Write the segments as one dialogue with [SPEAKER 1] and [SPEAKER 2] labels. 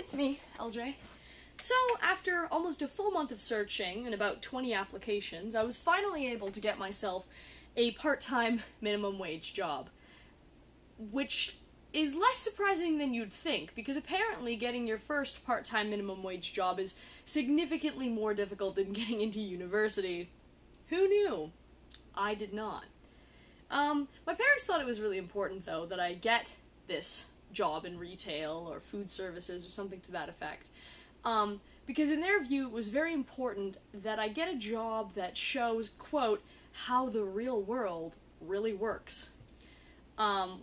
[SPEAKER 1] it's me, LJ. So, after almost a full month of searching and about 20 applications, I was finally able to get myself a part-time minimum wage job. Which is less surprising than you'd think, because apparently getting your first part-time minimum wage job is significantly more difficult than getting into university. Who knew? I did not. My parents thought it was really important, though, that I get this job in retail or food services or something to that effect. Because in their view, it was very important that I get a job that shows, quote, how the real world really works.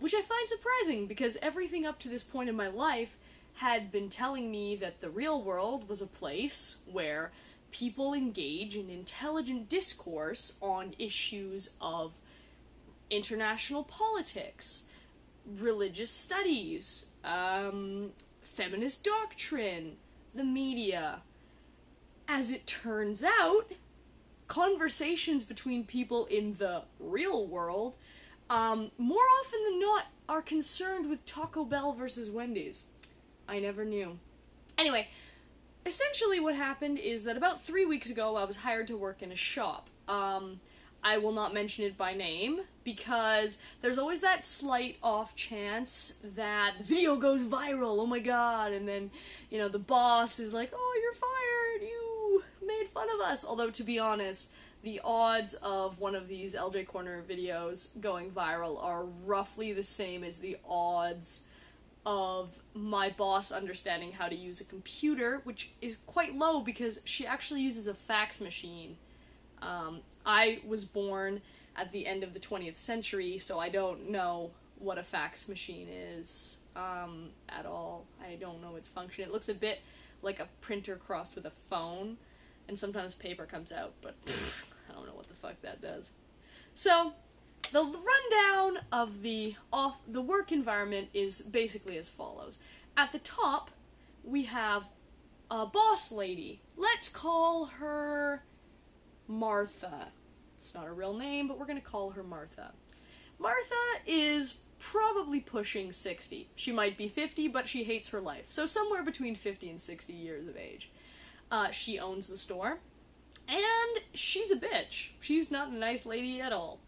[SPEAKER 1] Which I find surprising, because everything up to this point in my life had been telling me that the real world was a place where people engage in intelligent discourse on issues of international politics, religious studies, feminist doctrine, the media. As it turns out, conversations between people in the real world more often than not are concerned with Taco Bell versus Wendy's. I never knew. Anyway, essentially what happened is that about 3 weeks ago I was hired to work in a shop. I will not mention it by name, because there's always that slight off chance that the video goes viral, oh my god, and then, you know, the boss is like, oh, you're fired, you made fun of us. Although, to be honest, the odds of one of these LJ Corner videos going viral are roughly the same as the odds of my boss understanding how to use a computer, which is quite low because she actually uses a fax machine. I was born at the end of the 20th century, so I don't know what a fax machine is at all. I don't know its function. It looks a bit like a printer crossed with a phone, and sometimes paper comes out, but I don't know what the fuck that does. So, the rundown of the work environment is basically as follows. At the top, we have a boss lady. Let's call her Martha. It's not a real name, but we're going to call her Martha. Martha is probably pushing 60. She might be 50, but she hates her life. So somewhere between 50 and 60 years of age. She owns the store, and she's a bitch. She's not a nice lady at all.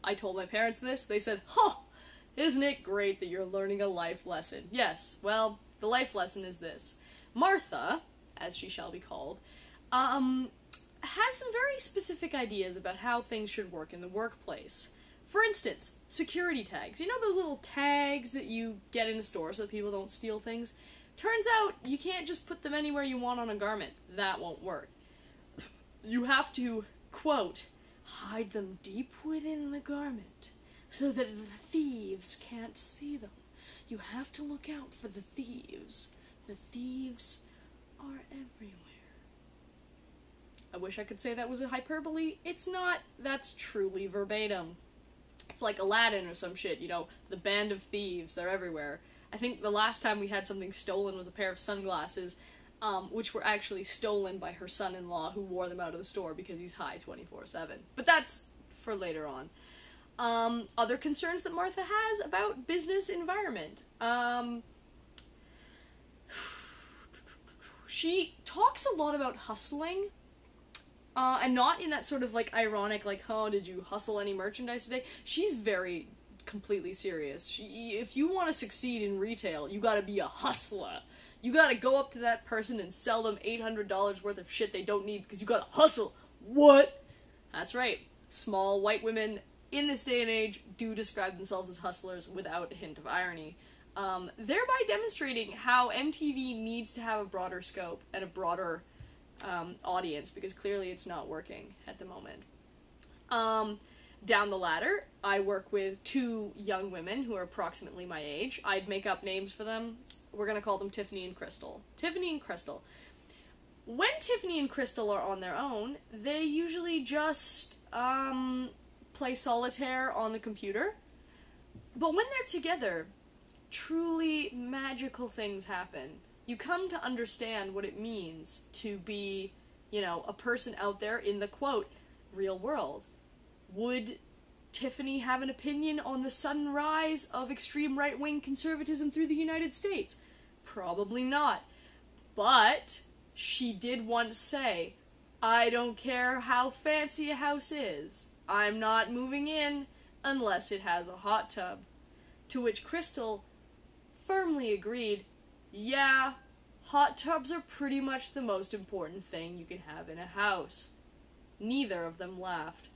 [SPEAKER 1] I told my parents this. They said, "Huh, isn't it great that you're learning a life lesson?" Yes, well, the life lesson is this. Martha, as she shall be called, has some very specific ideas about how things should work in the workplace. For instance, security tags. You know those little tags that you get in a store so that people don't steal things? Turns out you can't just put them anywhere you want on a garment. That won't work. You have to, quote, hide them deep within the garment so that the thieves can't see them. You have to look out for the thieves. The thieves are everywhere. I wish I could say that was a hyperbole. It's not. That's truly verbatim. It's like Aladdin or some shit, you know, the band of thieves, they're everywhere. I think the last time we had something stolen was a pair of sunglasses, which were actually stolen by her son-in-law, who wore them out of the store because he's high 24/7. But that's for later on. Other concerns that Martha has about business environment. She talks a lot about hustling, and not in that sort of, like, ironic, like, oh, did you hustle any merchandise today? She's very completely serious. If you want to succeed in retail, you gotta be a hustler. You gotta go up to that person and sell them $800 worth of shit they don't need because you gotta hustle. What? That's right. Small white women in this day and age do describe themselves as hustlers without a hint of irony. Thereby demonstrating how MTV needs to have a broader scope and a broader audience, because clearly it's not working at the moment. Down the ladder, I work with two young women who are approximately my age. I'd make up names for them. We're gonna call them Tiffany and Crystal. Tiffany and Crystal. When Tiffany and Crystal are on their own, they usually just play solitaire on the computer. But when they're together, truly magical things happen. You come to understand what it means to be, you know, a person out there in the, quote, real world. Would Tiffany have an opinion on the sudden rise of extreme right-wing conservatism through the United States? Probably not. But she did once say, "I don't care how fancy a house is. I'm not moving in unless it has a hot tub." To which Crystal firmly agreed, "Yeah, hot tubs are pretty much the most important thing you can have in a house." Neither of them laughed.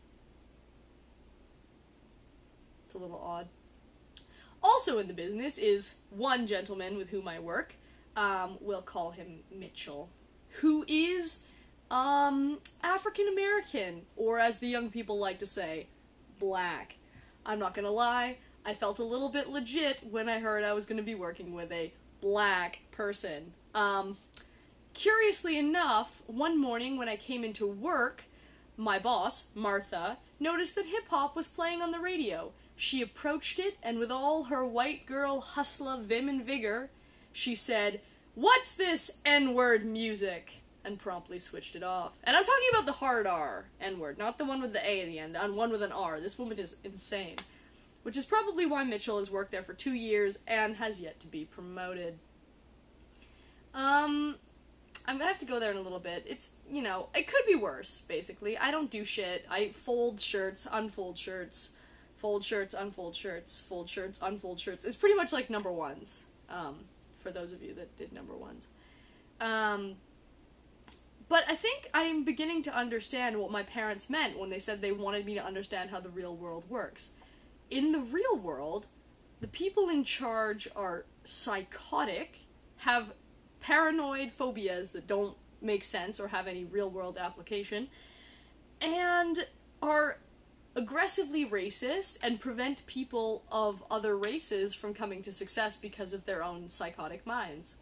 [SPEAKER 1] It's a little odd. Also in the business is one gentleman with whom I work, we'll call him Mitchell, who is African American, or as the young people like to say, black. I'm not gonna lie, I felt a little bit legit when I heard I was gonna be working with a black person. Curiously enough, one morning when I came into work, my boss, Martha, noticed that hip-hop was playing on the radio. She approached it, and with all her white girl hustler vim and vigor, she said, "What's this N-word music?" and promptly switched it off. And I'm talking about the hard R N-word, not the one with the A at the end, the one with an R. This woman is insane. Which is probably why Mitchell has worked there for 2 years and has yet to be promoted. I'm gonna have to go there in a little bit. It's, you know, it could be worse, basically. I don't do shit. I fold shirts, unfold shirts, fold shirts, unfold shirts, fold shirts, unfold shirts. It's pretty much like number ones, for those of you that did number ones. But I think I'm beginning to understand what my parents meant when they said they wanted me to understand how the real world works. In the real world, the people in charge are psychotic, have paranoid phobias that don't make sense or have any real-world application, and are aggressively racist and prevent people of other races from coming to success because of their own psychotic minds.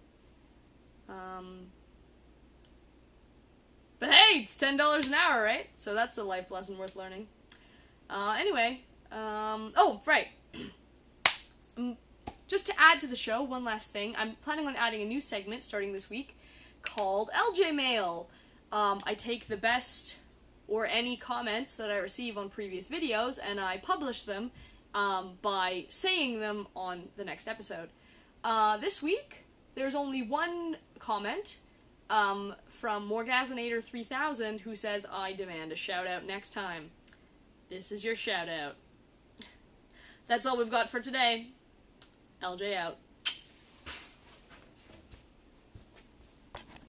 [SPEAKER 1] But hey, it's $10 an hour, right? So that's a life lesson worth learning. Anyway, oh, right. Just to add to the show, one last thing, I'm planning on adding a new segment starting this week called LJ Mail. I take the best or any comments that I receive on previous videos and I publish them by saying them on the next episode. This week, there's only one comment from Morgazinator3000 who says, "I demand a shout out next time." This is your shout out. That's all we've got for today. LJ out.